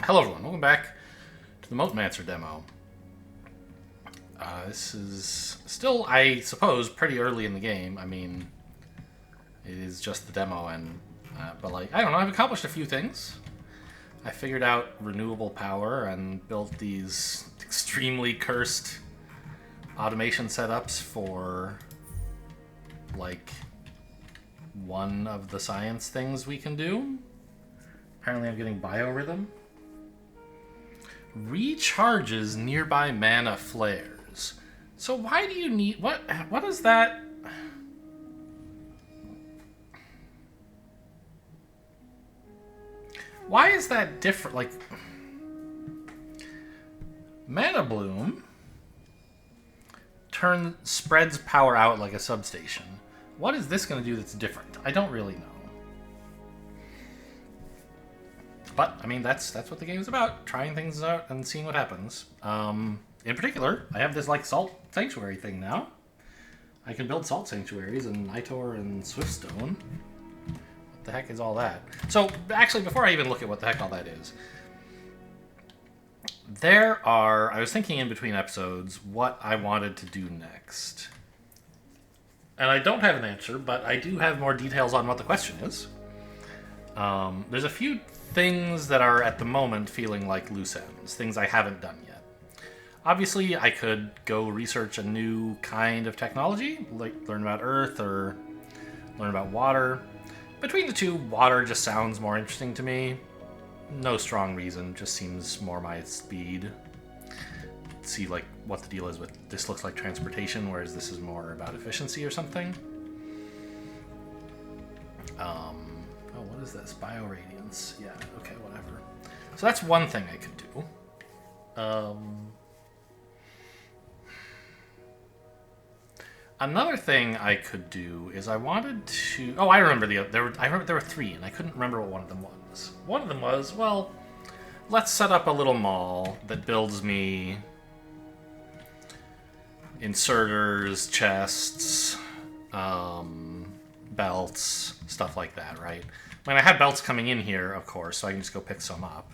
Hello everyone, welcome back to the MoteMancer demo. This is still, I suppose, pretty early in the game. I mean, it is just the demo, but like, I don't know, I've accomplished a few things. I figured out renewable power and built these extremely cursed automation setups for, like, one of the science things we can do. Apparently I'm getting biorhythm. Recharges nearby mana flares. So why do you need... What is that? Why is that different? Like... Mana Bloom spreads power out like a substation. What is this going to do that's different? I don't really know. But, I mean, that's what the game is about. Trying things out and seeing what happens. In particular, I have this, like, Salt Sanctuary thing now. I can build Salt Sanctuaries in Nitor and Swiftstone. What the heck is all that? So, actually, before I even look at what the heck all that is, I was thinking in between episodes what I wanted to do next. And I don't have an answer, but I do have more details on what the question is. There's a few things that are at the moment feeling like loose ends, things I haven't done yet. Obviously, I could go research a new kind of technology, like learn about Earth or learn about water. Between the two, water just sounds more interesting to me. No strong reason, just seems more my speed. See, like, what the deal is with this looks like transportation, whereas this is more about efficiency or something. Oh, what is this? Bioradiance. Yeah, okay, whatever. So that's one thing I could do. Another thing I could do is I wanted to... Oh, I remember there were three, and I couldn't remember what one of them was. One of them was, well, let's set up a little mall that builds me inserters, chests, belts, stuff like that, right? I mean, I have belts coming in here, of course, so I can just go pick some up.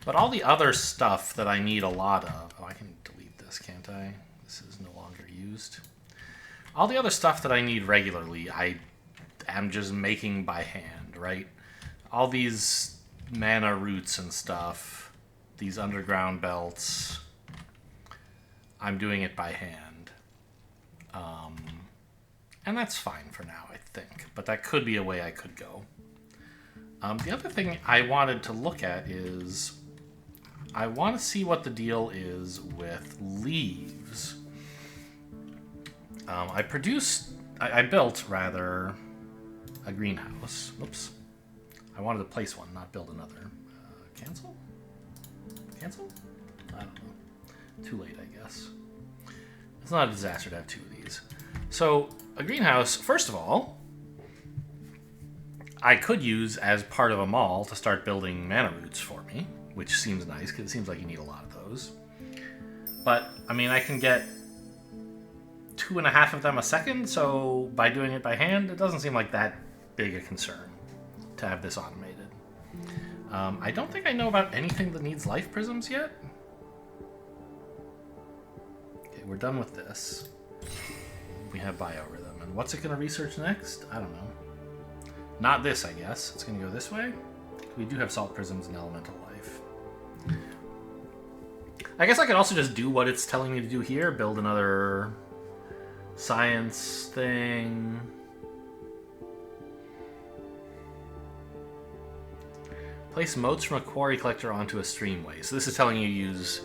But all the other stuff that I need a lot of... Oh, I can delete this, can't I? This is no longer used. All the other stuff that I need regularly, I am just making by hand, right? All these mana roots and stuff, these underground belts, I'm doing it by hand. And that's fine for now, I think. But that could be a way I could go. The other thing I wanted to look at is... I want to see what the deal is with leaves. I built, rather, a greenhouse. Oops. I wanted to place one, not build another. Cancel? Cancel? I don't know. Too late, I guess. It's not a disaster to have two of these. So, a greenhouse, first of all, I could use as part of a mall to start building mana roots for me, which seems nice, because it seems like you need a lot of those. But, I mean, I can get 2.5 of them a second, so by doing it by hand, it doesn't seem like that big a concern to have this automated. I don't think I know about anything that needs life prisms yet. Okay, we're done with this. We have biorhythm. And what's it going to research next? I don't know. Not this, I guess. It's going to go this way. We do have salt prisms and elemental life. I guess I could also just do what it's telling me to do here. Build another science thing. Place motes from a quarry collector onto a streamway. So this is telling you to use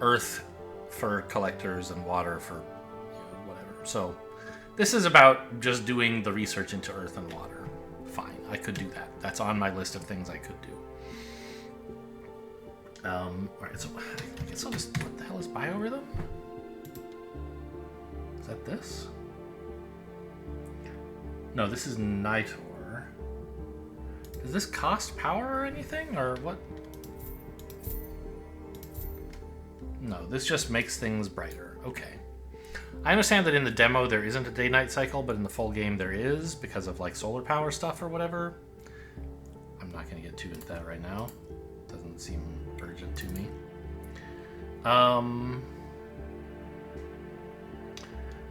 earth for collectors and water for whatever. So this is about just doing the research into earth and water. Fine, I could do that. That's on my list of things I could do. Alright, so I guess I'll just... What the hell is biorhythm? Is that this? No, this is Nitor. Does this cost power or anything, or what? No, this just makes things brighter. Okay. I understand that in the demo there isn't a day-night cycle, but in the full game there is, because of like solar power stuff or whatever. I'm not going to get get too into that right now. Doesn't seem urgent to me.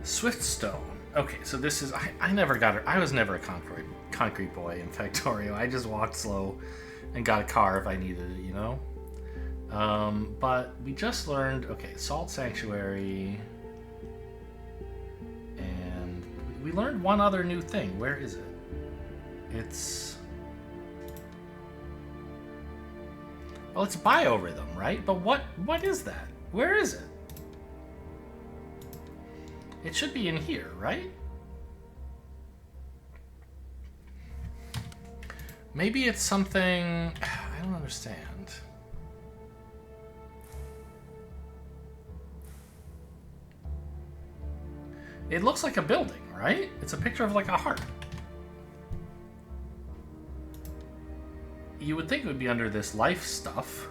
Swiftstone. Okay, so this is... I never got it. I was never a concrete boy in Factorio. I just walked slow and got a car if I needed it, you know? But we just learned... Okay, Salt Sanctuary... And we learned one other new thing. Where is it? It's... Well, it's biorhythm, right? But what is that? Where is it? It should be in here, right? Maybe it's something... I don't understand. It looks like a building, right? It's a picture of like a heart. You would think it would be under this life stuff.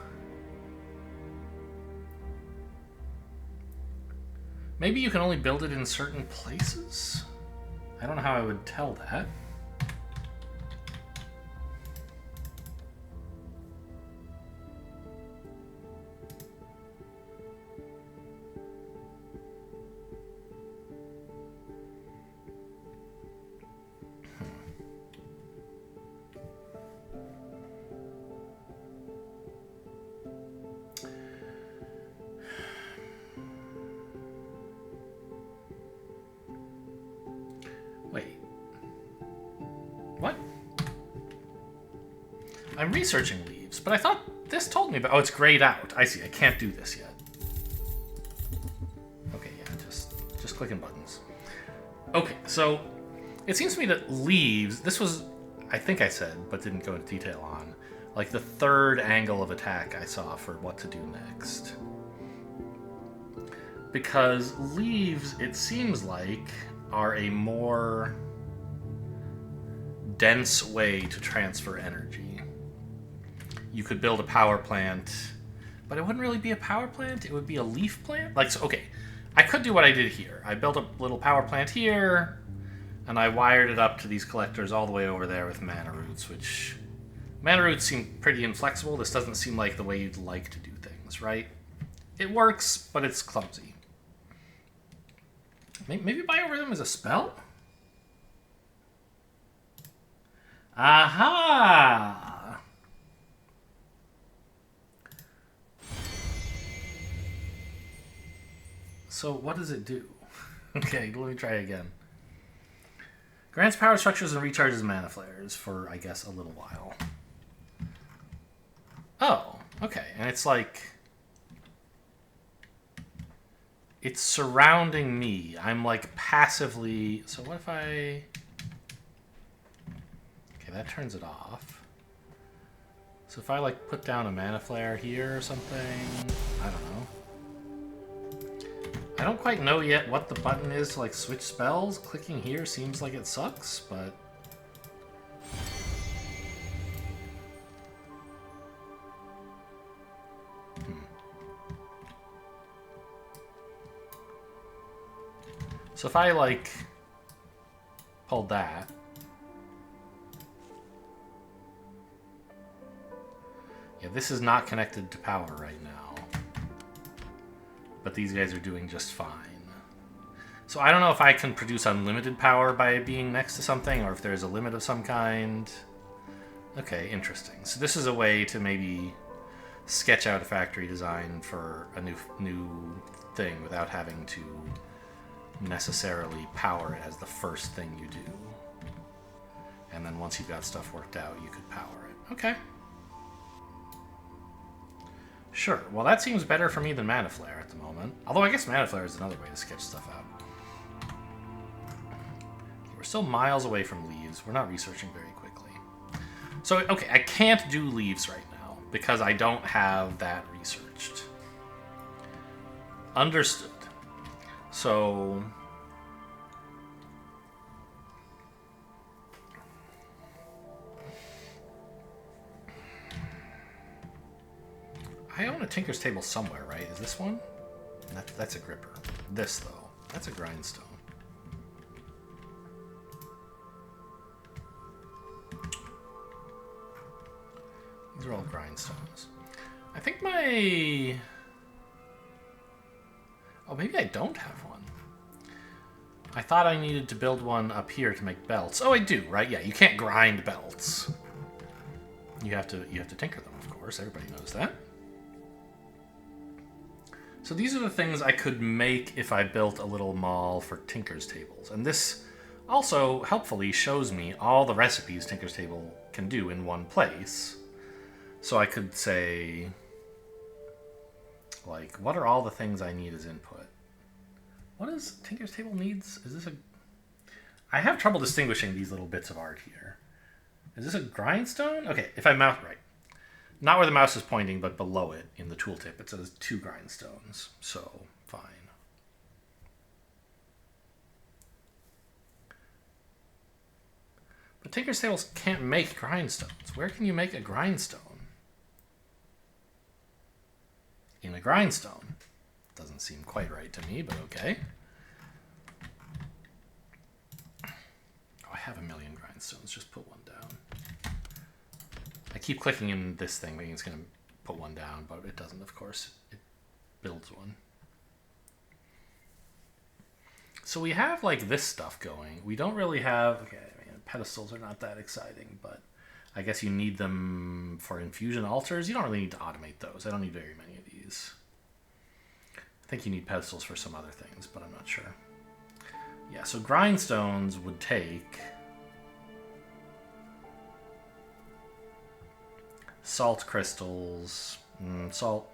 Maybe you can only build it in certain places? I don't know how I would tell that. Wait. What? I'm researching leaves, but I thought this told me about... Oh, it's grayed out. I see. I can't do this yet. Okay, yeah, just clicking buttons. Okay, so it seems to me that leaves... This was, I think I said, but didn't go into detail on, like the third angle of attack I saw for what to do next. Because leaves, it seems like, are a more dense way to transfer energy. You could build a power plant, but it wouldn't really be a power plant. It would be a leaf plant. Like, so, okay, I could do what I did here. I built a little power plant here, and I wired it up to these collectors all the way over there with mana roots, which... Mana roots seem pretty inflexible. This doesn't seem like the way you'd like to do things, right? It works, but it's clumsy. Maybe biorhythm is a spell? Aha! So what does it do? Okay, let me try again. Grants power structures and recharges mana flares for, I guess, a little while. Oh, okay. And it's like... It's surrounding me. I'm like passively... So what if I... Okay, that turns it off. So if I like put down a mana flare here or something... I don't know. I don't quite know yet what the button is to like switch spells. Clicking here seems like it sucks, but... So if I, like, pulled that... Yeah, this is not connected to power right now. But these guys are doing just fine. So I don't know if I can produce unlimited power by being next to something, or if there's a limit of some kind. Okay, interesting. So this is a way to maybe sketch out a factory design for a new thing without having to necessarily power it as the first thing you do. And then once you've got stuff worked out, you could power it. Okay. Sure. Well, that seems better for me than Mana Flare at the moment. Although I guess Mana Flare is another way to sketch stuff out. We're still miles away from leaves. We're not researching very quickly. So, okay, I can't do leaves right now because I don't have that researched. Understood. So... I own a Tinker's Table somewhere, right? Is this one? That's a gripper. This, though, that's a grindstone. These are all grindstones. I think my... Oh, maybe I don't have one. I thought I needed to build one up here to make belts. Oh, I do, right? Yeah, you can't grind belts. You have to tinker them, of course. Everybody knows that. So these are the things I could make if I built a little mall for Tinker's Tables. And this also helpfully shows me all the recipes Tinker's Table can do in one place. So I could say, like, what are all the things I need as input? What does Tinker's Table needs? Is this a... I have trouble distinguishing these little bits of art here. Is this a grindstone? Okay, if I mouse right. Not where the mouse is pointing, but below it in the tooltip. It says 2 grindstones, so fine. But Tinker's Tables can't make grindstones. Where can you make a grindstone? In a grindstone. Doesn't seem quite right to me, but okay. Oh, I have a million grindstones. Just put one down. I keep clicking in this thing, thinking it's going to put one down, but it doesn't, of course. It builds one. So we have, like, this stuff going. We don't really have... Okay, I mean, pedestals are not that exciting, but I guess you need them for infusion altars. You don't really need to automate those. I don't need very many of these. I think you need pedestals for some other things, but I'm not sure. Yeah, so grindstones would take... salt crystals, salt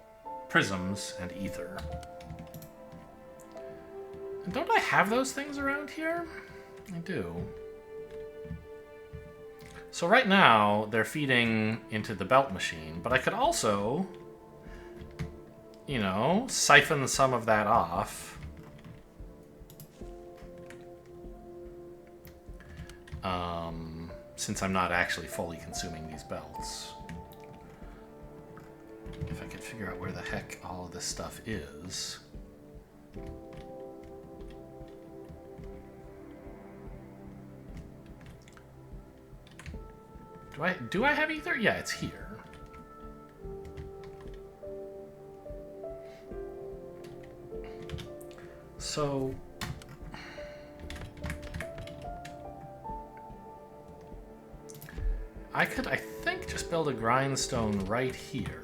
prisms, and ether. And don't I have those things around here? I do. So right now, they're feeding into the belt machine, but I could also, you know, siphon some of that off. Since I'm not actually fully consuming these belts. If I could figure out where the heck all of this stuff is. Do I have ether? Yeah, it's here. So I could, I think, just build a grindstone right here.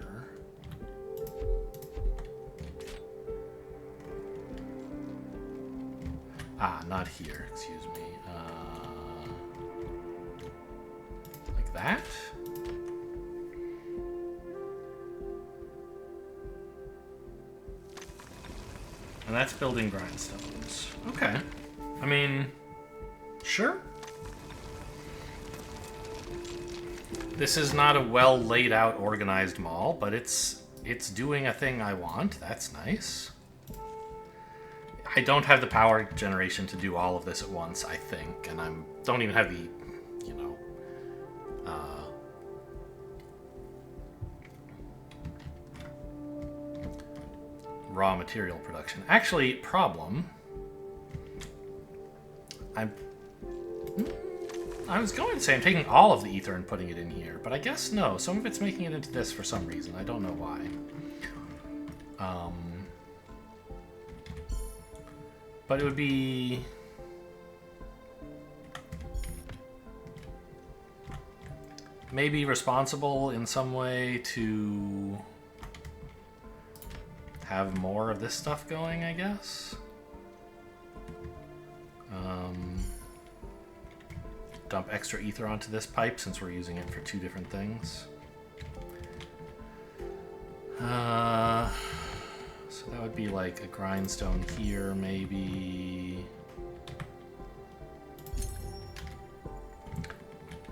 Ah, not here, excuse me. Like that? And that's building grindstones. Okay. I mean, sure. This is not a well laid out, organized mall, but it's doing a thing I want. That's nice. I don't have the power generation to do all of this at once, I think, and don't even have the, you know, raw material production. Actually, problem. I was going to say I'm taking all of the ether and putting it in here, but I guess no. Some of it's making it into this for some reason. I don't know why. But it would be... maybe responsible in some way to have more of this stuff going, I guess. Dump extra ether onto this pipe since we're using it for 2 different things. So that would be like a grindstone here, maybe.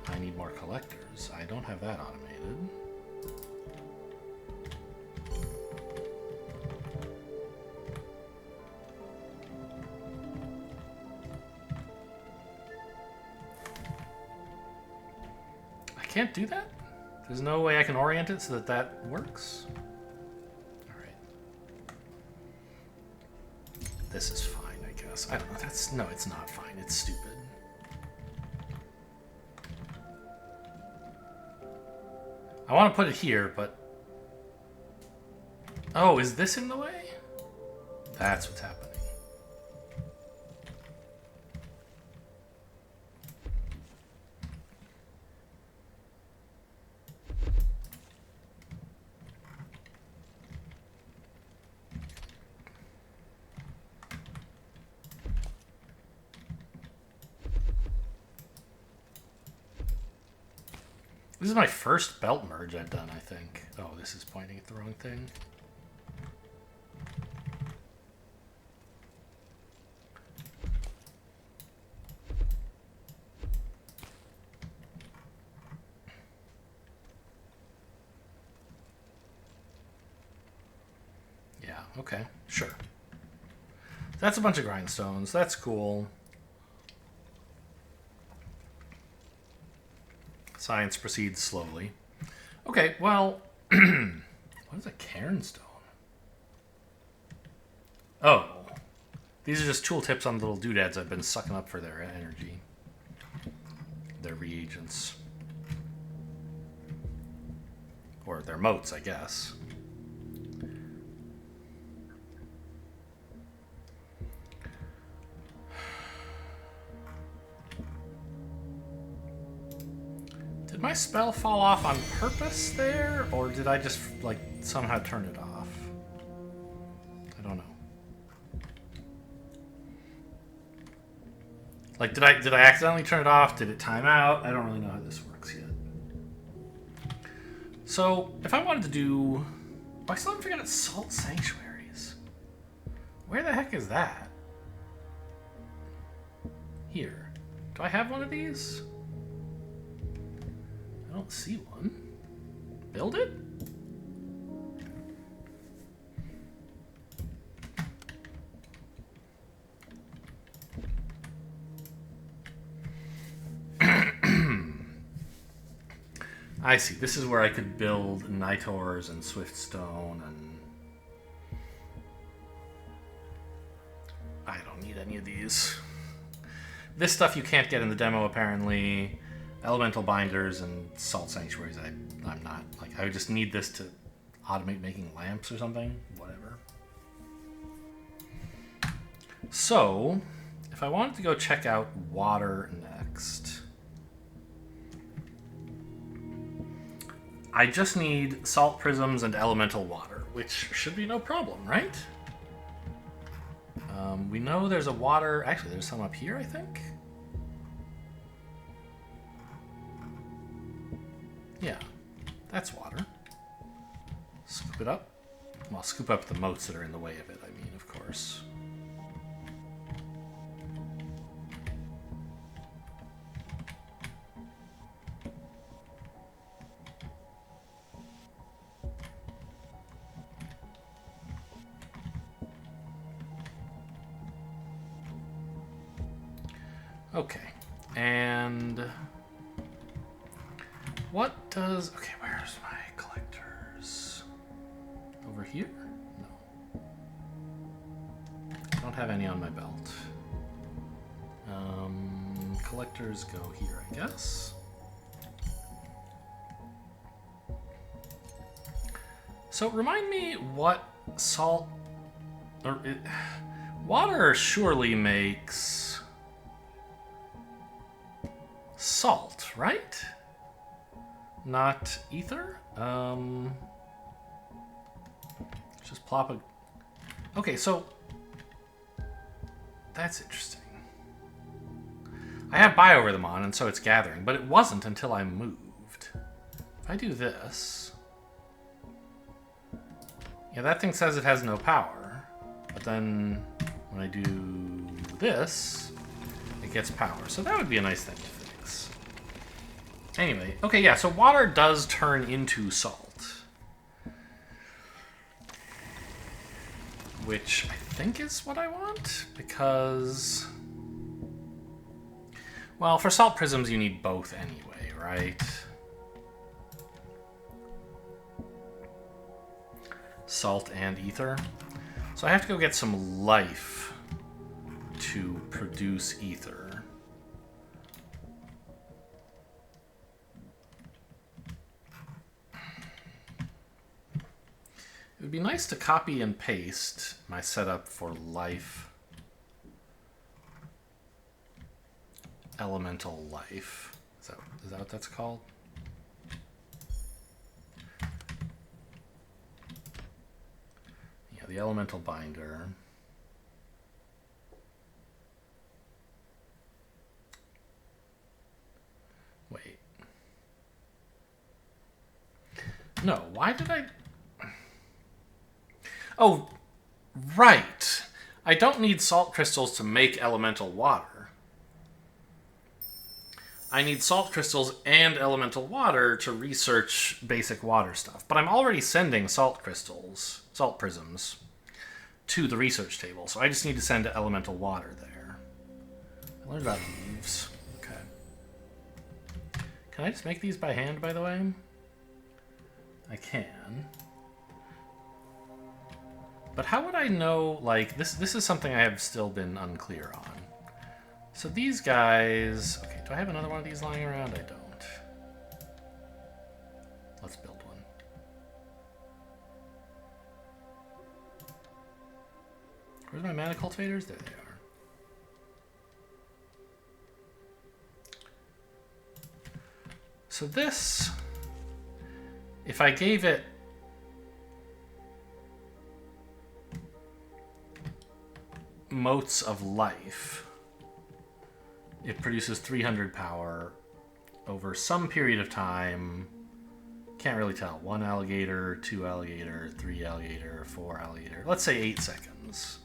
I need more collectors. I don't have that automated. I can't do that? There's no way I can orient it so that that works? This is fine, I guess. I don't know. No, it's not fine. It's stupid. I want to put it here, but... Oh, is this in the way? That's what's happening. This is my first belt merge I've done, I think. Oh, this is pointing at the wrong thing. Yeah, okay, sure. That's a bunch of grindstones. That's cool. Science proceeds slowly. Okay, well, what is a cairnstone? Oh, these are just tooltips on little doodads I've been sucking up for their energy. Their reagents. Or their motes, I guess. Did my spell fall off on purpose there? Or did I just, like, somehow turn it off? I don't know. Like, did I accidentally turn it off? Did it time out? I don't really know how this works yet. So, if I wanted to do... Oh, I still haven't figured out Salt Sanctuaries. Where the heck is that? Here. Do I have one of these? I don't see one. Build it? I see. This is where I could build Nitors and Swiftstone and... I don't need any of these. This stuff you can't get in the demo, apparently. Elemental binders and salt sanctuaries, I'm not. Like, I would just need this to automate making lamps or something. Whatever. So, if I wanted to go check out water next... I just need salt prisms and elemental water, which should be no problem, right? We know there's a water... Actually, there's some up here, I think? Yeah, that's water. Scoop it up. Well, scoop up the motes that are in the way of it, I mean, of course. Okay, and what does... Okay, where's my collectors? Over here? No. I don't have any on my belt. Collectors go here, I guess. So remind me what salt... Or water surely makes... salt, right? Not ether? Just plop a... Okay, so... That's interesting. I have biorhythm on, and so it's gathering, but it wasn't until I moved. If I do this... Yeah, that thing says it has no power. But then, when I do this, it gets power. So that would be a nice thing to fix. Anyway, okay, yeah, so water does turn into salt. Which I think is what I want, because... Well, for salt prisms you need both anyway, right? Salt and ether. So I have to go get some life to produce ether. It would be nice to copy and paste my setup for life. Elemental life. Is that what that's called? Yeah, the elemental binder. Wait. No, why did I... Oh, right. I don't need salt crystals to make elemental water. I need salt crystals and elemental water to research basic water stuff. But I'm already sending salt crystals, salt prisms, to the research table. So I just need to send elemental water there. I learned about leaves. Okay. Can I just make these by hand, by the way? I can. But how would I know, like, this is something I have still been unclear on. So these guys... Okay, do I have another one of these lying around? I don't. Let's build one. Where's my mana cultivators? There they are. So this... If I gave it... motes of life, it produces 300 power over some period of time. Can't really tell. 1 alligator, 2 alligator, 3 alligator, 4 alligator. Let's say 8 seconds.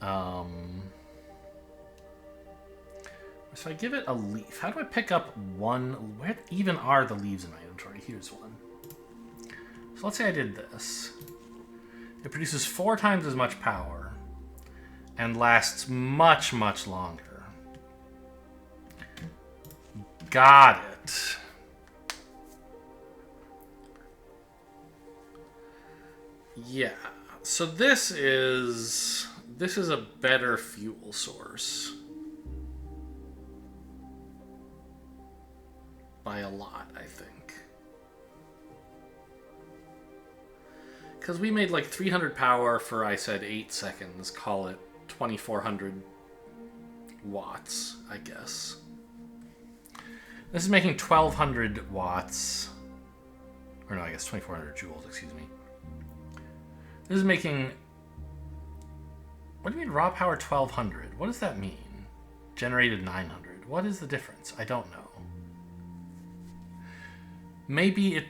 So I give it a leaf. How do I pick up one? Where even are the leaves in my inventory? Here's one. So let's say I did this. It produces 4 times as much power and lasts much, much longer. Got it. Yeah. So this is a better fuel source. By a lot, I think. Because we made like 300 power for, I said, 8 seconds. Call it 2,400 watts, I guess. This is making 1,200 watts. Or no, I guess 2,400 joules, excuse me. This is making... What do you mean raw power 1,200? What does that mean? Generated 900. What is the difference? I don't know. Maybe it...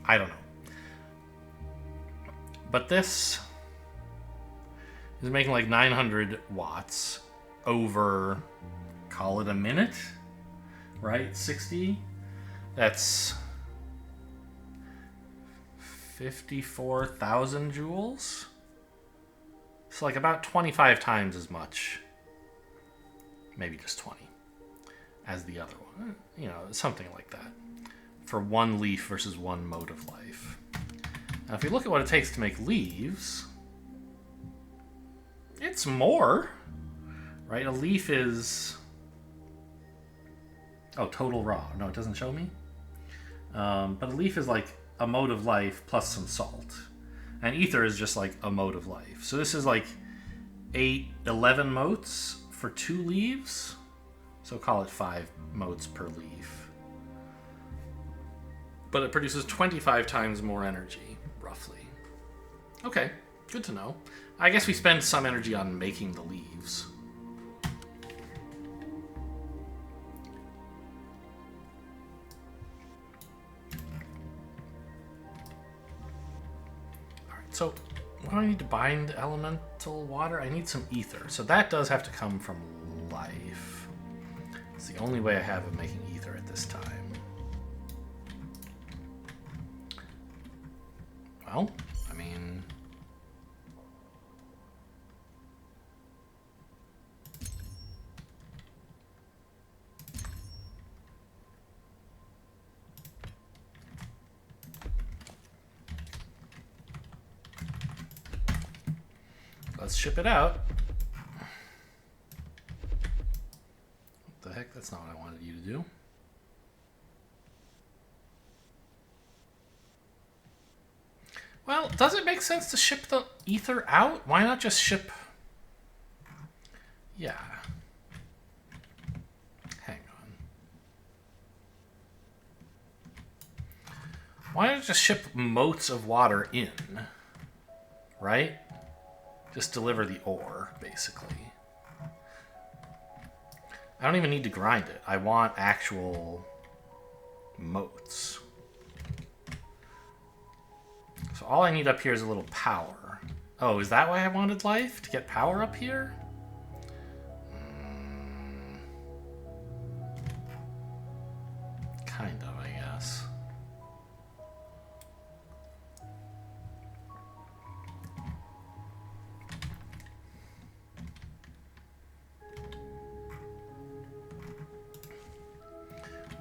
I don't know. But this is making like 900 watts over, call it a minute, right? 60? That's 54,000 joules? So like about 25 times as much, maybe just 20, as the other one. You know, something like that. For 1 leaf versus 1 mode of life. Now, if you look at what it takes to make leaves, it's more, right? A leaf is... Oh, total raw. No, it doesn't show me. But a leaf is like a mode of life plus some salt. And ether is just like a mode of life. So this is like 11 motes for 2 leaves. So call it 5 motes per leaf. But it produces 25 times more energy, roughly. Okay, good to know. I guess we spend some energy on making the leaves. Alright, so what do I need to bind elemental water? I need some ether. So that does have to come from life. It's the only way I have of making ether at this time. Well, I mean... Let's ship it out. the heck? That's not what I wanted you to do. Well, does it make sense to ship the ether out? Why not just ship... Yeah. Hang on. Why not just ship motes of water in? Right? Just deliver the ore, basically. I don't even need to grind it. I want actual motes. So all I need up here is a little power. Oh, is that why I wanted life? To get power up here? Kind of, I guess.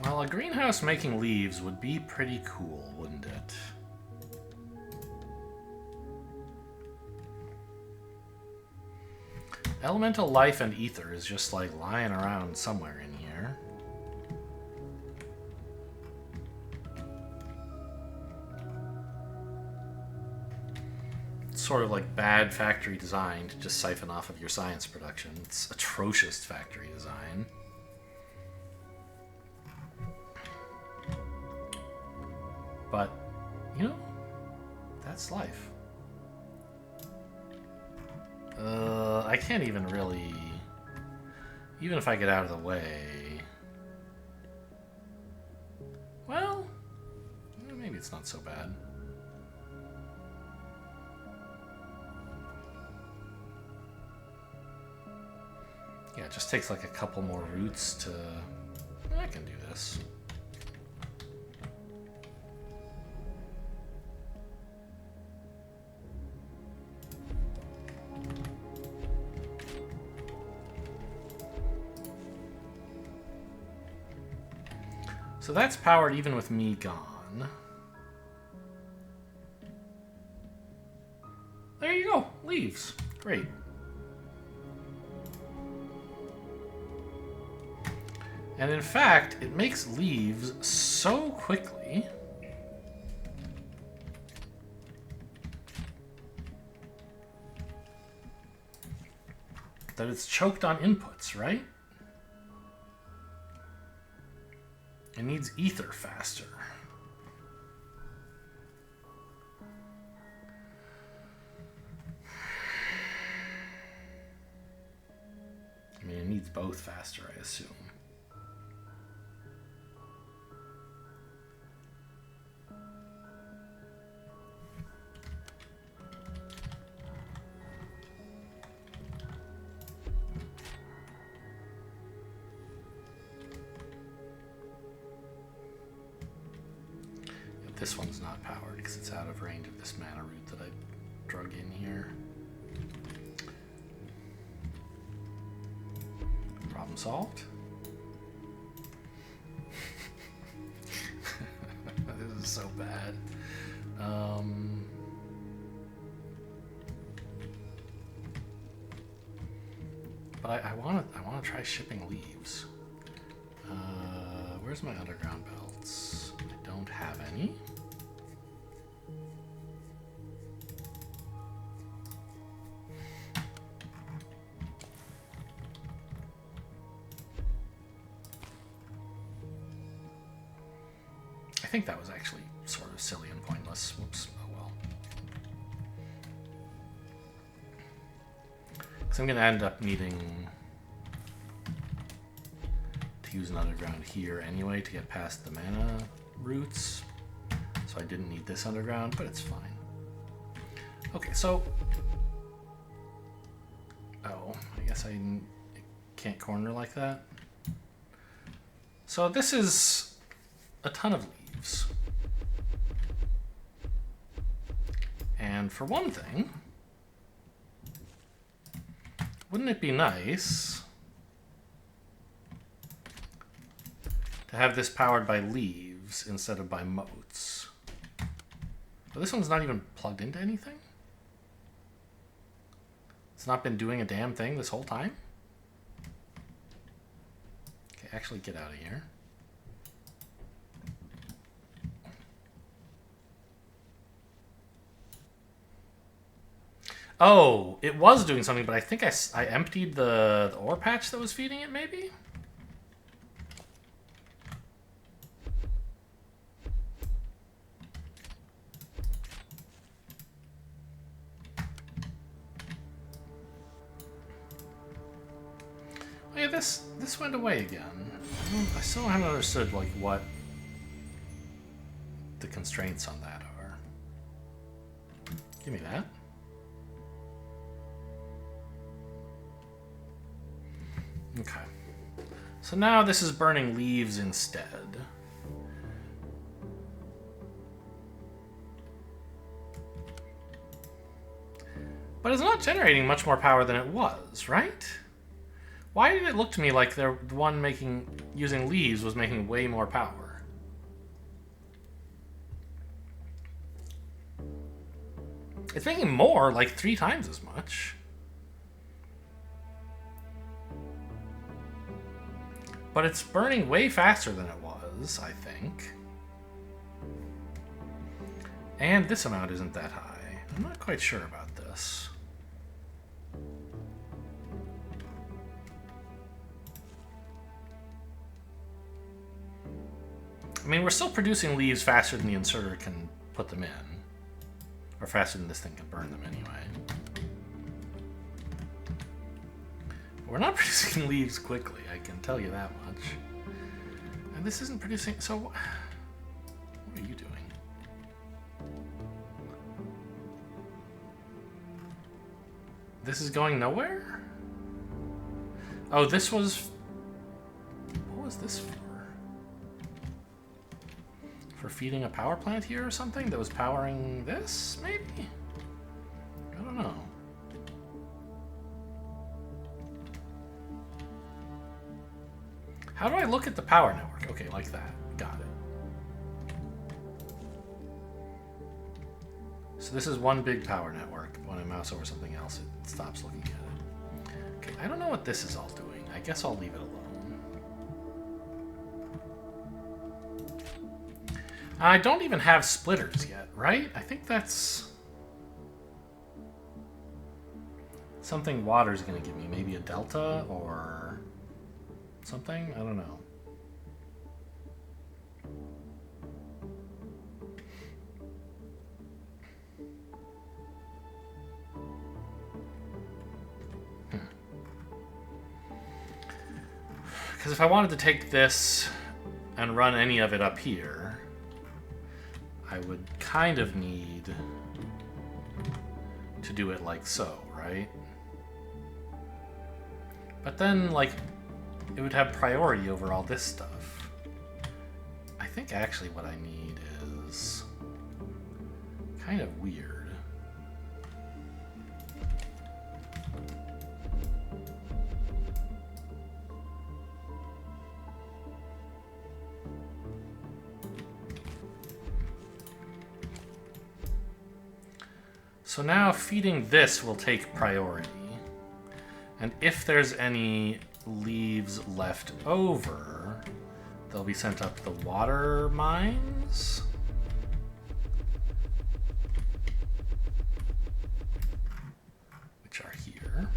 Well, a greenhouse making leaves would be pretty cool, wouldn't it? Elemental life and ether is just like lying around somewhere in here. It's sort of like bad factory design to just siphon off of your science production. It's atrocious factory design. But, you know, that's life. I can't even really... Even if I get out of the way... Well, maybe it's not so bad. Yeah, it just takes like a couple more routes to... I can do this. So that's powered even with me gone. There you go, leaves. Great. And in fact, it makes leaves so quickly that it's choked on inputs, right? It needs ether faster. I mean, it needs both faster, I assume. This one's not powered because it's out of range of this mana root that I drug in here. Problem solved. This is so bad. But I want to try shipping leaves. Where's my underground belts? I don't have any. I think that was actually sort of silly and pointless. Whoops. Oh well. Because I'm going to end up needing to use an underground here anyway to get past the mana roots. So I didn't need this underground, but it's fine. Okay, so... Oh, I guess I can't corner like that. So this is a ton of leaves. And for one thing, wouldn't it be nice to have this powered by leaves instead of by motes? But this one's not even plugged into anything? It's not been doing a damn thing this whole time? actually get out of here. Oh, it was doing something, but I think I emptied the ore patch that was feeding it, maybe? Oh, yeah, this went away again. I still haven't understood, like, what the constraints on that are. Give me that. Okay. So now this is burning leaves instead. But it's not generating much more power than it was, right? Why did it look to me like the one using leaves was making way more power? It's making more, like 3 times as much. But it's burning way faster than it was, I think. And this amount isn't that high. I'm not quite sure about this. I mean, we're still producing leaves faster than the inserter can put them in. Or faster than this thing can burn them anyway. We're not producing leaves quickly, I can tell you that much. And this isn't producing... So, what are you doing? This is going nowhere? Oh, this was... What was this for? For feeding a power plant here or something that was powering this, maybe? I don't know. How do I look at the power network? Okay, like that. Got it. So this is one big power network. When I mouse over something else, it stops looking at it. Okay, I don't know what this is all doing. I guess I'll leave it alone. I don't even have splitters yet, right? I think that's something water's gonna give me. Maybe a delta or something? I don't know. Because if I wanted to take this and run any of it up here, I would kind of need to do it like so, right? But then, like, it would have priority over all this stuff. I think actually what I need is kind of weird. So now feeding this will take priority. And if there's any leaves left over, they'll be sent up the water mines. Which are here.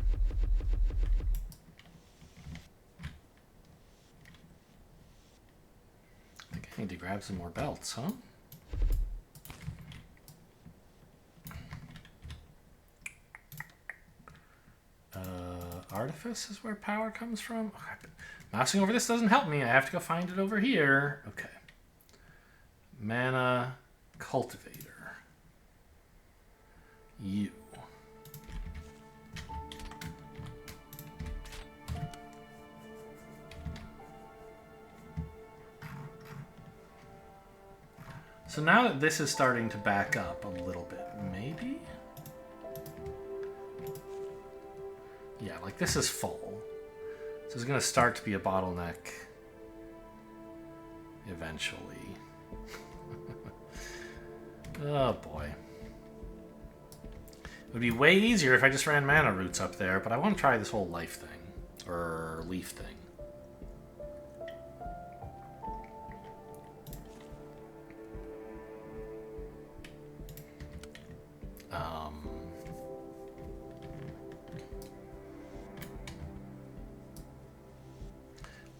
I think I need to grab some more belts, huh? Artifice is where power comes from. Mousing over this doesn't help me. I have to go find it over here. Okay. Mana cultivator. You. So now that this is starting to back up a little bit, maybe? Yeah, like this is full. So it's going to start to be a bottleneck eventually. Oh boy. It would be way easier if I just ran mana roots up there, but I want to try this whole life thing. Or leaf thing.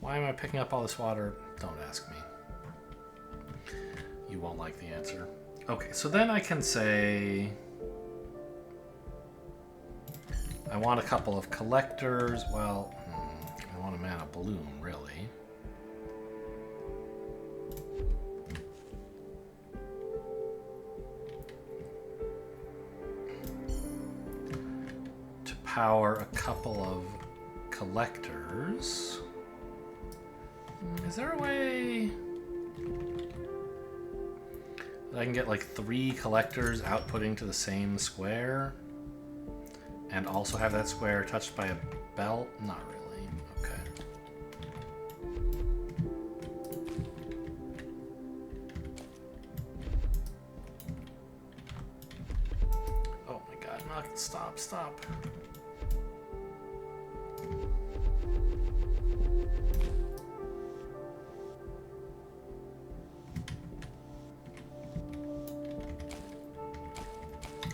Why am I picking up all this water? Don't ask me. You won't like the answer. Okay, so then I can say... I want a couple of collectors. Well, I want a mana bloom, really. To power a couple of collectors. Is there a way that I can get like 3 collectors outputting to the same square? And also have that square touched by a belt? Not really. Okay. Oh my god, no, stop, stop.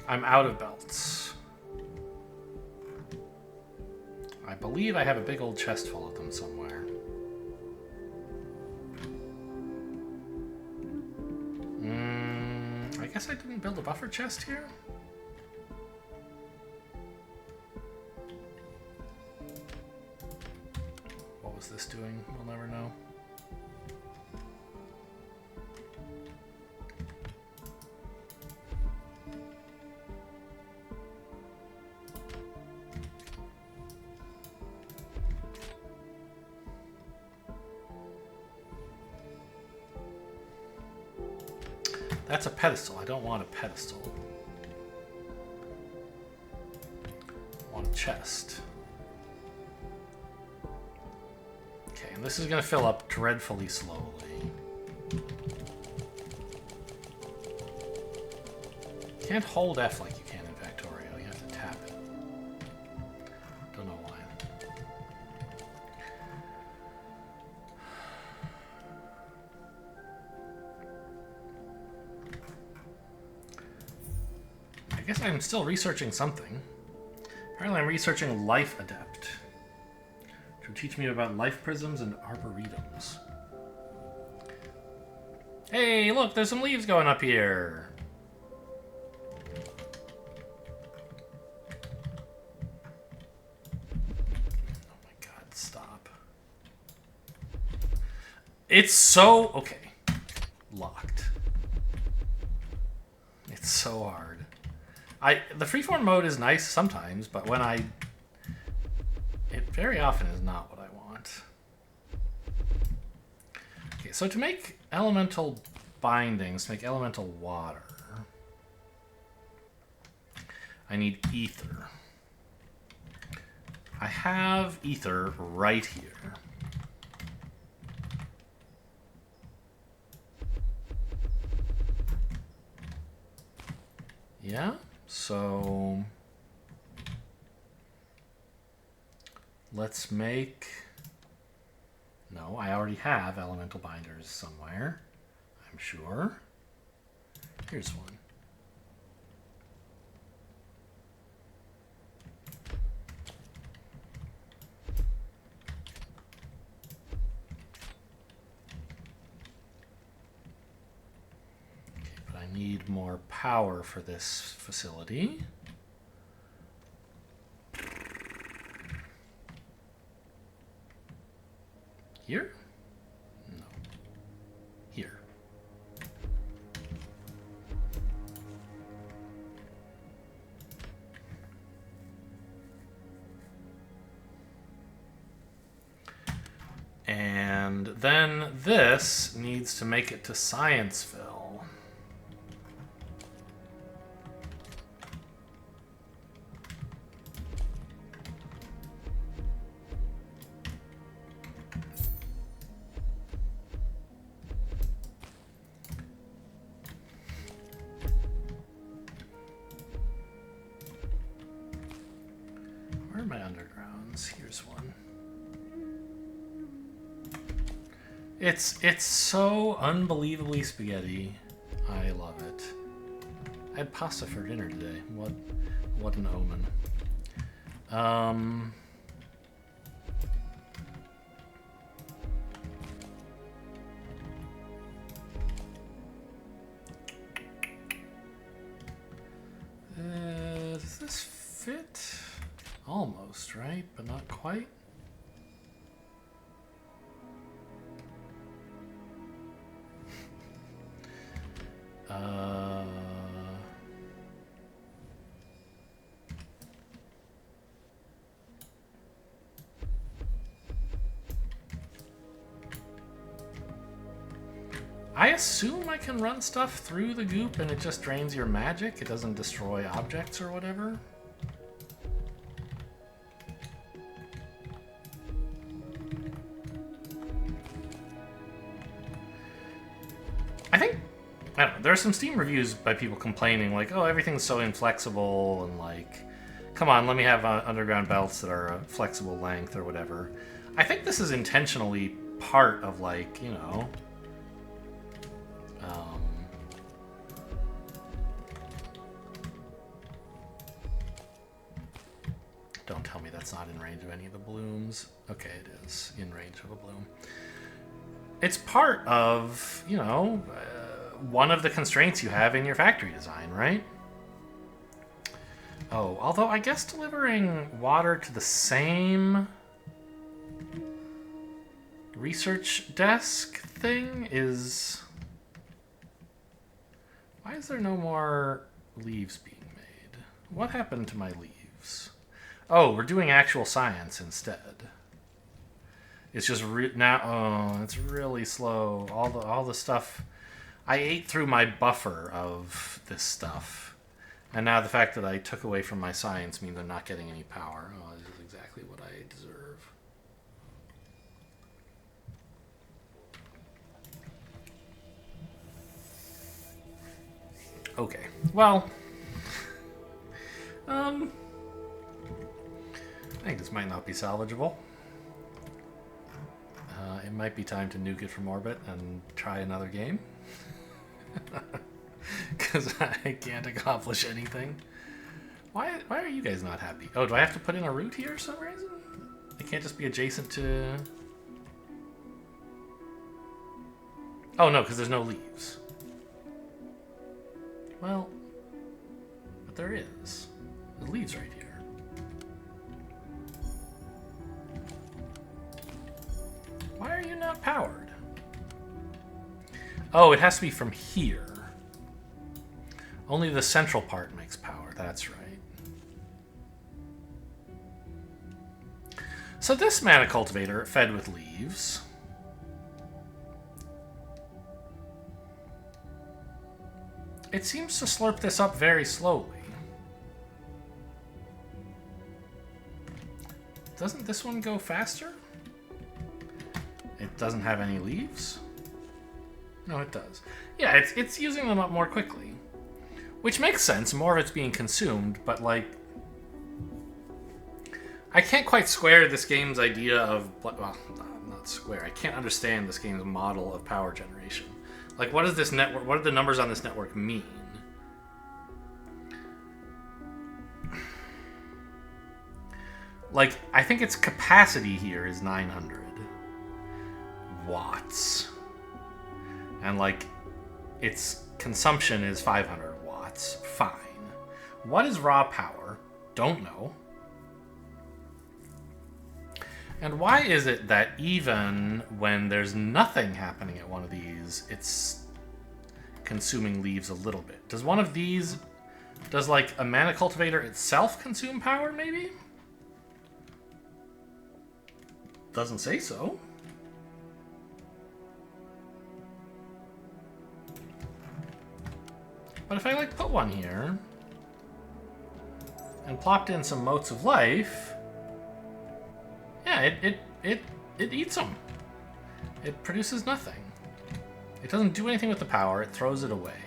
I'm out of belts. I believe I have a big old chest full of them somewhere. I guess I didn't build a buffer chest here? What was this doing? We'll never know. That's a pedestal. I don't want a pedestal. I want a chest. Okay, and this is going to fill up dreadfully slowly. You can't hold F like you can in Factorio. You have to tap it. Don't know why. I guess I'm still researching something. Apparently I'm researching Life Adept, which will teach me about life prisms and arboretums. Hey, look, there's some leaves going up here. Oh my god, stop. It's so... okay. Locked. It's so hard. The freeform mode is nice sometimes, but when it very often is not what I want. Okay, so to make elemental bindings, to make elemental water, I need ether. I have ether right here. Yeah? So let's make... no, I already have elemental binders somewhere, I'm sure. Here's one. Need more power for this facility. Here? No. Here. And then this needs to make it to Scienceville. Where are my undergrounds? Here's one. It's so unbelievably spaghetti. I love it. I had pasta for dinner today. What an omen. Almost, right? But not quite. I assume I can run stuff through the goop and it just drains your magic. It doesn't destroy objects or whatever. I don't know, there are some Steam reviews by people complaining, like, oh, everything's so inflexible, and like, come on, let me have underground belts that are a flexible length or whatever. I think this is intentionally part of, like, you know, don't tell me that's not in range of any of the blooms. Okay, it is in range of a bloom. It's part of, you know, one of the constraints you have in your factory design, right? Oh, although I guess delivering water to the same research desk thing is... Why is there no more leaves being made? What happened to my leaves? Oh, we're doing actual science instead. It's just now. Oh, it's really slow. All the stuff. I ate through my buffer of this stuff, and now the fact that I took away from my science means I'm not getting any power. Oh, this is exactly what I deserve. Okay. Well, I think this might not be salvageable. It might be time to nuke it from orbit and try another game. Because I can't accomplish anything. Why are you guys not happy? Oh, do I have to put in a route here for some reason? I can't just be adjacent to... Oh, no, because there's no leaves. Well, but there is. There's leaves right here. Why are you not powered? Oh, it has to be from here. Only the central part makes power, that's right. So this mana cultivator, fed with leaves, it seems to slurp this up very slowly. Doesn't this one go faster? It doesn't have any leaves? No, it does. Yeah, it's using them up more quickly. Which makes sense, more of it's being consumed, but like... I can't quite square this game's idea of... Well, not square. I can't understand this game's model of power generation. Like, what does this network... What do the numbers on this network mean? Like, I think its capacity here is 900 watts. And, like, its consumption is 500 watts. Fine. What is raw power? Don't know. And why is it that even when there's nothing happening at one of these, it's consuming leaves a little bit? Does one of these... Does, like, a mana cultivator itself consume power, maybe? Doesn't say so. But if I, like, put one here and plopped in some motes of life, yeah, it eats them. It produces nothing. It doesn't do anything with the power. It throws it away.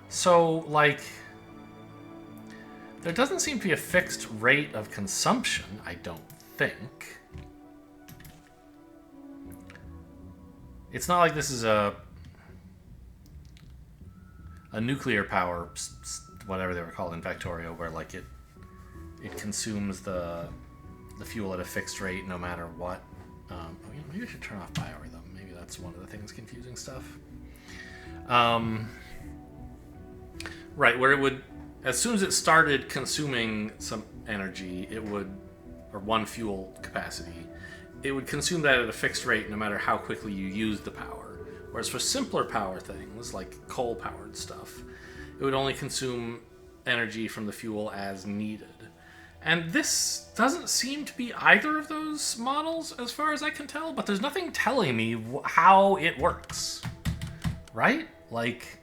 So, like, there doesn't seem to be a fixed rate of consumption, I don't think. It's not like this is a nuclear power, whatever they were called in Factorio, where like it consumes the fuel at a fixed rate no matter what. Maybe I should turn off biorhythm. Maybe that's one of the things confusing stuff. Right, where it would, as soon as it started consuming some energy, it would, or 1 fuel capacity, it would consume that at a fixed rate no matter how quickly you use the power. Whereas for simpler power things, like coal-powered stuff, it would only consume energy from the fuel as needed. And this doesn't seem to be either of those models, as far as I can tell, but there's nothing telling me how it works. Right? Like...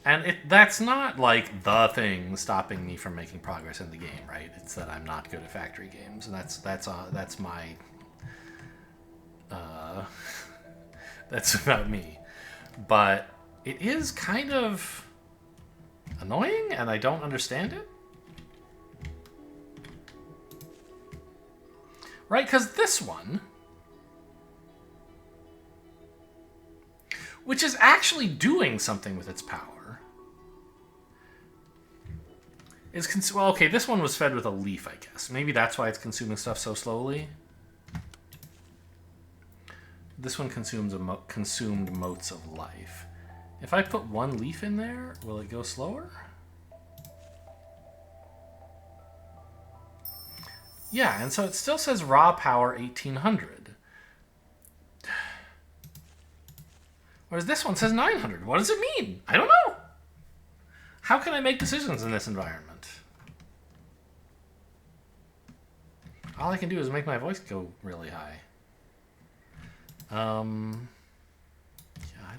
And that's not, like, the thing stopping me from making progress in the game, right? It's that I'm not good at factory games, and that's my... that's about me. But it is kind of annoying, and I don't understand it. Right? Because this one... which is actually doing something with its power... well, okay, this one was fed with a leaf, I guess. Maybe that's why it's consuming stuff so slowly. This one consumed motes of life. If I put 1 leaf in there, will it go slower? Yeah, and so it still says raw power 1800. Whereas this one says 900. What does it mean? I don't know. How can I make decisions in this environment? All I can do is make my voice go really high. Yeah, I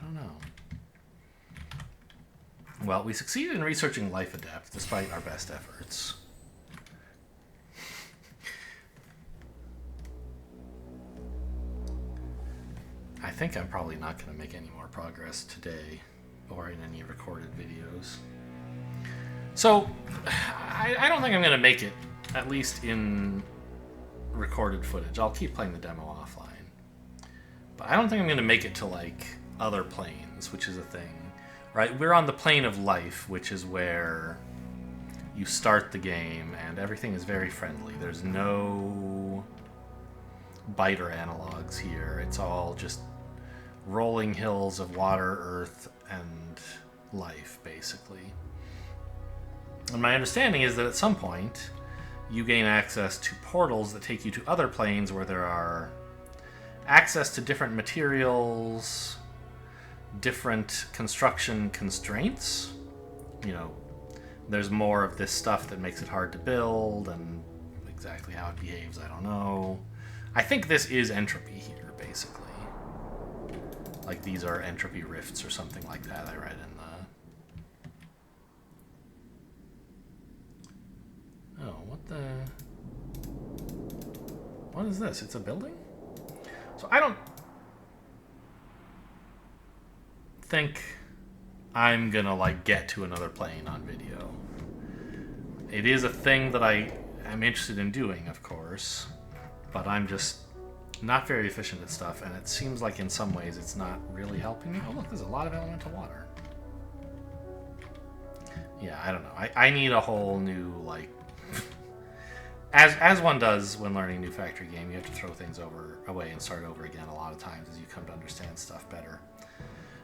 don't know. Well, we succeeded in researching life adapt, despite our best efforts. I think I'm probably not going to make any more progress today, or in any recorded videos. So, I don't think I'm going to make it, at least in recorded footage. I'll keep playing the demo offline. But I don't think I'm going to make it to, like, other planes, which is a thing. Right? We're on the plane of life, which is where you start the game, and everything is very friendly. There's no biter analogs here. It's all just rolling hills of water, earth, and life, basically. And my understanding is that at some point, you gain access to portals that take you to other planes where there are access to different materials, different construction constraints. You know, there's more of this stuff that makes it hard to build, and exactly how it behaves, I don't know. I think this is entropy here, basically. Like, these are entropy rifts or something like that, I read in the... Oh, what the... What is this? It's a building? So I don't think I'm gonna, like, get to another plane on video. It is a thing that I am interested in doing, of course, but I'm just not very efficient at stuff, and it seems like in some ways it's not really helping me. Oh, look, there's a lot of elemental water. Yeah, I don't know. I need a whole new, like... As one does when learning a new factory game, you have to throw things away and start over again a lot of times as you come to understand stuff better.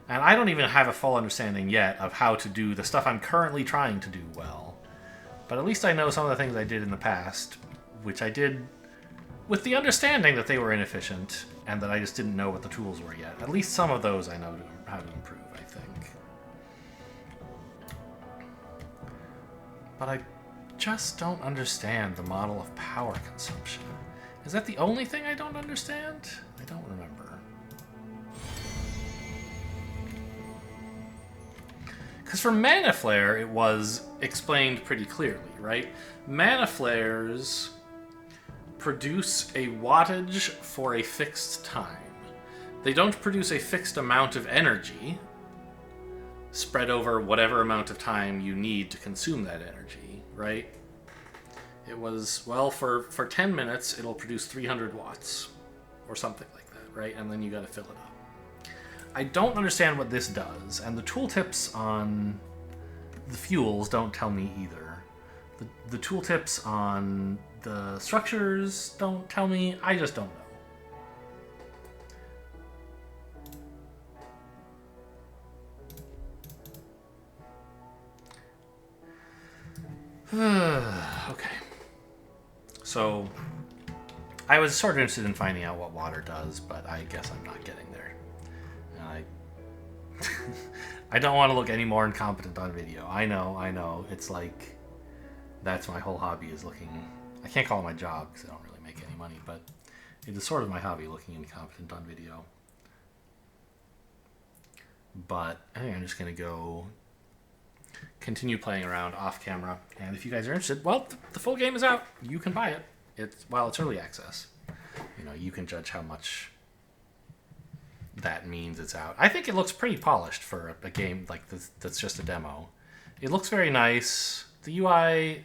And I don't even have a full understanding yet of how to do the stuff I'm currently trying to do well. But at least I know some of the things I did in the past, which I did with the understanding that they were inefficient and that I just didn't know what the tools were yet. At least some of those I know how to improve, I think. But I just don't understand the model of power consumption. Is that the only thing I don't understand? I don't remember. Because for mana flare, it was explained pretty clearly, right? Mana flares produce a wattage for a fixed time. They don't produce a fixed amount of energy spread over whatever amount of time you need to consume that energy, right? It was, well, for 10 minutes, it'll produce 300 watts or something like that, right? And then you gotta fill it up. I don't understand what this does, and the tooltips on the fuels don't tell me either. The tooltips on the structures don't tell me. I just don't know. So I was sort of interested in finding out what water does, but I guess I'm not getting there. I I don't want to look any more incompetent on video. I know. It's like that's my whole hobby is looking. I can't call it my job because I don't really make any money, but it is sort of my hobby looking incompetent on video. But I think I'm just going to go continue playing around off camera. And if you guys are interested, well, the full game is out. You can buy it. It's early access. You know, you can judge how much that means it's out. I think it looks pretty polished for a game like this that's just a demo. It looks very nice. The UI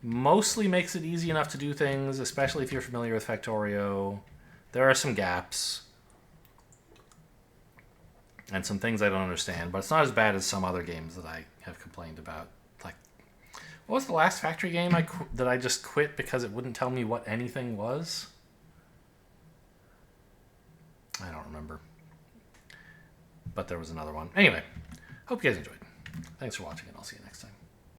mostly makes it easy enough to do things, especially if you're familiar with Factorio. There are some gaps and some things I don't understand, but it's not as bad as some other games that I have complained about. Like, what was the last factory game that I just quit because it wouldn't tell me what anything was? I don't remember. But there was another one. Anyway, hope you guys enjoyed. Thanks for watching, and I'll see you next time.